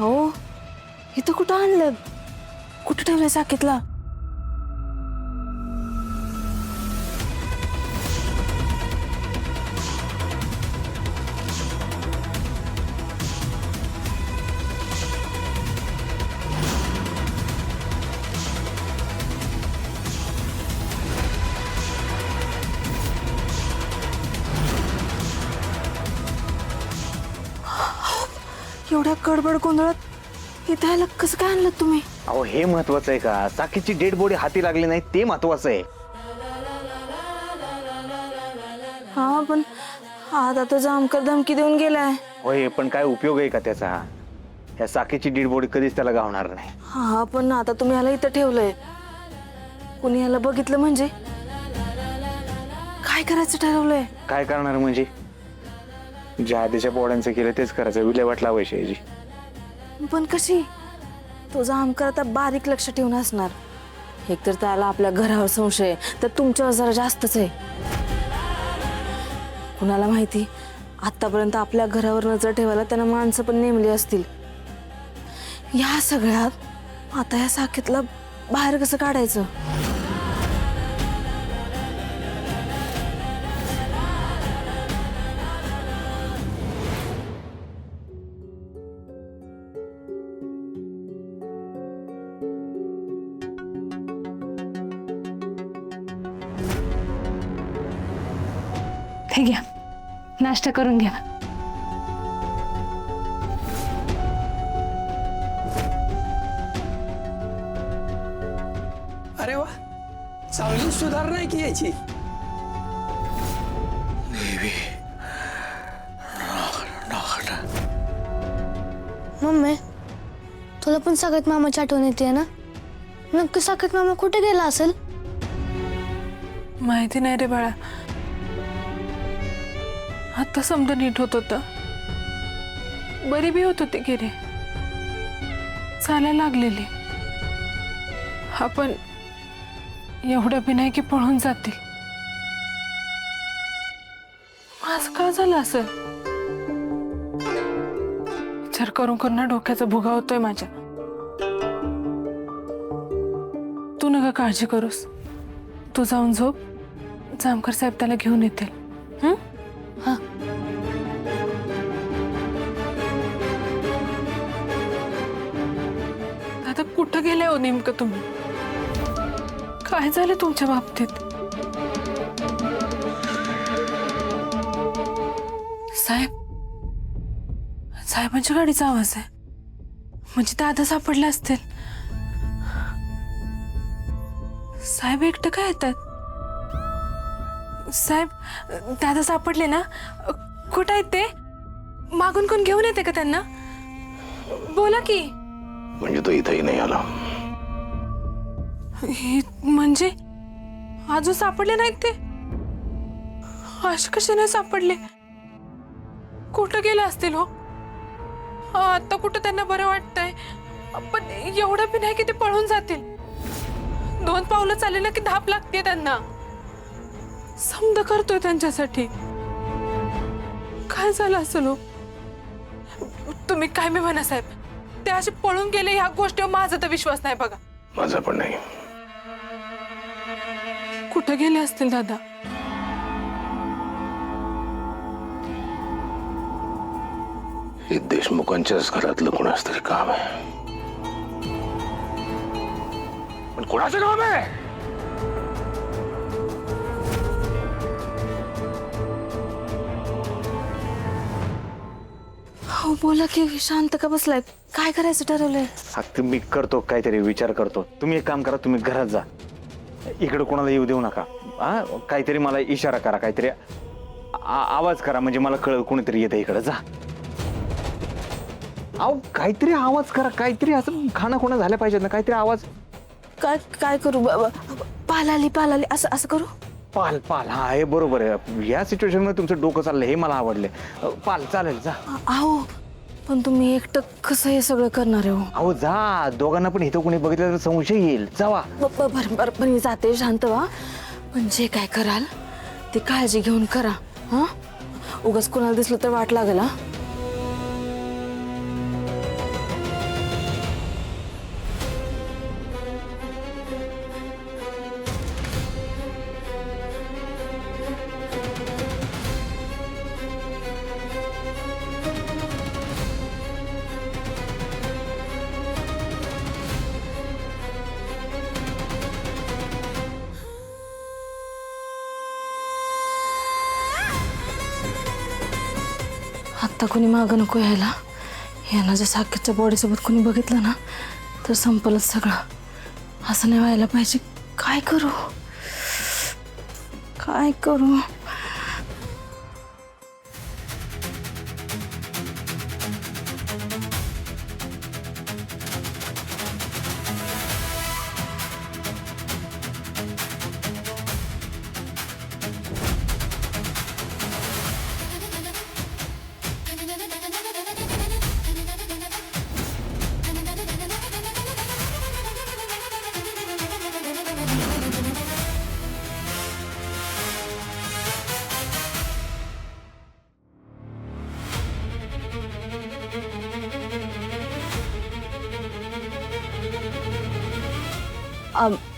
हो, इथं कुठं आणलं? कुठं ठेवलंय साकेतला? एवढ्या गडबड गोंधळात इथं यायला कसं काय आणलं तुम्ही? अहो हे महत्वाचं आहे का? साकेतची डेड बॉडी हाती लागली नाही ते महत्वाचं आहे. हा पण आता तो जामकर धमकी देऊन गेलाय. होय पण काय उपयोग आहे का त्याचा? या साकेतची डेड बॉडी कधीच त्याला गावणार नाही. हा पण आता तुम्ही याला इथं ठेवलंय, कुणी याला बघितलं म्हणजे काय करायचं ठरवलंय? काय करणार म्हणजे? ज्या आधीच्या बॉड्यांचं केलं तेच करायचं, विल्हेवाट लावायची याची. पण कशी? तो जामकर आता बारीक लक्ष ठेवून असणार. एकतर त्याला आपल्या घरावर संशय, तर तुमच्यावर जरा जास्तच आहे. कुणाला माहिती आतापर्यंत आपल्या घरावर नजर ठेवायला त्यानं माणसं पण नेमली असतील. या सगळ्यात आता या साकेतला बाहेर कसं काढायचं? हे घ्या, नाश्ता करून घ्या. अरे वा, चांगली सुधारणा आहे की याची. मम्मी, तुला पण साकेत मामाची आठवण येते ना? नक्की साकेत मामा कुठे गेला असेल? माहिती नाही रे बाळा. आता समजा नीट होत होता, बरी बी होत होती की रे, चालायला लागलेली. आपण एवढं बी नाही की पळून जातील. आज का झालं असं? विचार करून करून डोक्याचा भुगा होतोय माझ्या. तू नका काळजी करूस, तू जाऊन झोप. जामकर साहेब त्याला घेऊन येतील. हा. आता कुठं गेले हो नेमकं तुम्ही? काय झालं तुमच्या बाबतीत? साहेब, साहेबांच्या गाडीचा आवाज आहे. म्हणजे दादा सापडले असतील. साहेब एकटं काय येतात? साहेब, दादा सापडले ना? कुठं आहेत ते? मागून कोण घेऊन येते का त्यांना? बोला की. म्हणजे तो इथंही नाही आला. हे म्हणजे अजून सापडले नाहीत ते? असे कसे नाही सापडले? कुठं गेले असतील हो? आता कुठं त्यांना बरं वाटतंय, पण एवढं बी नाही की ते पळून जातील. 2 पावलं चालले ना की धाप लागते त्यांना. समजा करतोय त्यांच्यासाठी. काय झालं असेल हो? तुम्ही काय मी म्हणा साहेब, ते असे पळून गेले ह्या गोष्टीवर माझा तर विश्वास नाही बघा. माझा पण नाही. कुठं गेले असतील दादा? हे देशमुखांच्याच घरातलं कोणाच तरी काम आहे. पण कोणाचं काम आहे? हो बोला की. शांत का बसलाय? काय करायचं ठरवलंय? फक्त मी करतो काहीतरी विचार करतो. तुम्ही एक काम करा, तुम्ही घरात जा. इकडे कोणाला येऊ देऊ नका. काहीतरी मला इशारा करा, काहीतरी आवाज करा, म्हणजे मला कळलं कोणीतरी येतं इकडे. जा. अहो काहीतरी आवाज करा, काहीतरी असं खाणं झाल्या पाहिजेत ना, काहीतरी आवाज. काय काय करू? पालाली पालाली असं असं करू? पाल पाल, हा हे बरोबर आहे. या सिच्युएशन मध्ये तुमचं डोकं चाललंय हे मला आवडले. पाल चालेल, जा. अहो पण तुम्ही एकटं कसं हे सगळं करणार आहे हो? अहो जा, दोघांना पण इथं कोणी बघितलं तर संशय येईल. जावा. बरं बरं मी जाते, शांत व्हा. पण जे काय कराल ते काळजी घेऊन करा. हा, उगाच कोणाला दिसलं तर वाट लागेल. हा आत्ता कोणी मागं नको यायला. यांना जर साकेतच्या बॉडीसोबत कोणी बघितलं ना तर संपलंच सगळं. असं नाही व्हायला पाहिजे. काय करू काय करू.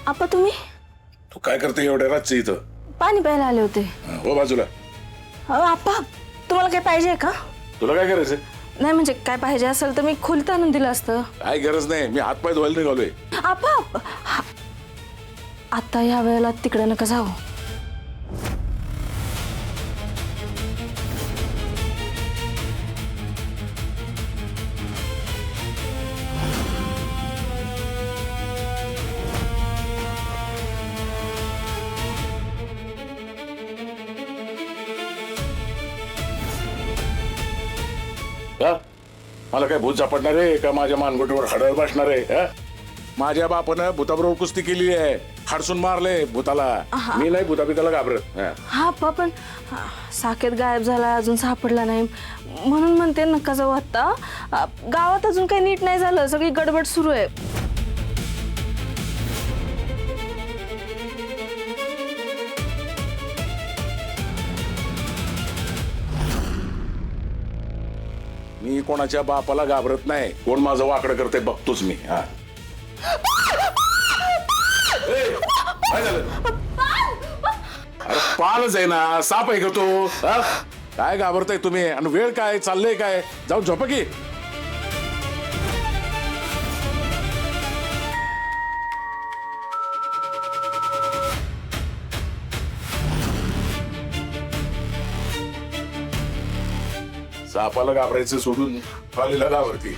आपा तुम्ही तू काय करते एवढ्या रातचं इथं? पाणी प्यायला आले होते. हो बाजूला. आपा तुम्हाला काय पाहिजे का? तुला काय करायचं? नाही म्हणजे काय पाहिजे असेल तर मी खोलीत आणून दिलं असतं. काय गरज नाही, मी हातपाय धुवायला निघालोय. आपा आता या वेळेला तिकडे नका जाऊ. हा? मला काय भूत सापडणार आहे का माझ्या मानगुटीवर हडळ बसणार आहे? हा? माझ्या बापानं भूताबरोबर कुस्ती केली आहे, हाडसून मारले भूताला. मी नाही भूताबिताला घाबरत. हा. हा आपा पण साकेत गायब झाला, अजून सापडला नाही म्हणून म्हणते नका जाऊ आता. गावात अजून काही नीट नाही झालं, सगळी गडबड सुरू आहे. मी कोणाच्या बापाला घाबरत नाही. कोण माझं वाकडं करते बघतोच मी. हा. ए, काय झालं? अरे पालच आहे ना, साप आहे का तो? हा? काय घाबरताय तुम्ही? आणि वेळ काय चाललंय काय? जाऊन झोपा की. सापाला घाबरायचं सोडून पालीला घाबरती.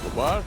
गोपाळ